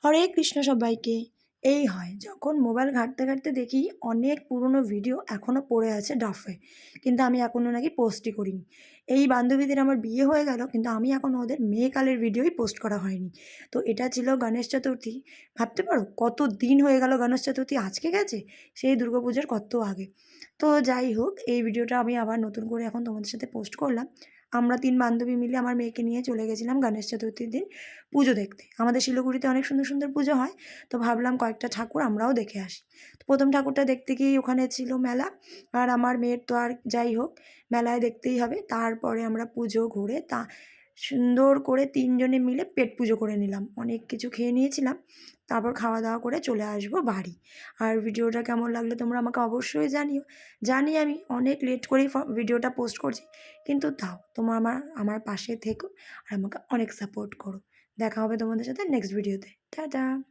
হরে কৃষ্ণ সবাইকে। এই হয় যখন মোবাইল ঘাঁটতে ঘাঁটতে দেখি অনেক পুরনো ভিডিও এখনও পড়ে আছে ডাফে, কিন্তু আমি এখনও নাকি পোস্টই করিনি। এই বান্ধবীদের আমার বিয়ে হয়ে গেল, কিন্তু আমি এখন ওদের মেয়েকালের ভিডিওই পোস্ট করা হয়নি। তো এটা ছিল গণেশ চতুর্থী। ভাবতে পারো কত দিন হয়ে গেল, গণেশ চতুর্থী আজকে গেছে, সেই দুর্গাপুজোর কত আগে। তো যাই হোক, এই ভিডিওটা আমি আবার নতুন করে এখন তোমাদের সাথে পোস্ট করলাম। আমরা ৩ বান্ধবী মিলে আমার মেয়েকে নিয়ে চলে গেছিলাম গণেশ চতুর্থীর দিন পুজো দেখতে। আমাদের শিলিগুড়িতে অনেক সুন্দর সুন্দর পুজো হয়। তো ভাবলাম কয়েকটা ঠাকুর আমরাও দেখে আসি। তো ১ম ঠাকুরটা দেখতে গিয়েই ওখানে ছিল মেলা। আর আমার মেয়ের তো আর যাই হোক, মেলায় দেখতেই হবে। তারপরে আমরা পুজো ঘুরে সুন্দর করে ৩ জনে মিলে পেট পুজো করে নিলাম। অনেক কিছু খেয়ে নিয়েছিলাম। তারপর খাওয়া-দাওয়া করে চলে আসবো বাড়ি। আর ভিডিওটা কেমন লাগলো তোমরা আমাকে অবশ্যই জানিও। জানি আমি অনেক লেট করেই ভিডিওটা পোস্ট করছি। কিন্তু তাও তোমরা আমার পাশে থেকো আর আমাকে অনেক সাপোর্ট করো। দেখা হবে তোমাদের সাথে নেক্সট ভিডিওতে। টাটা।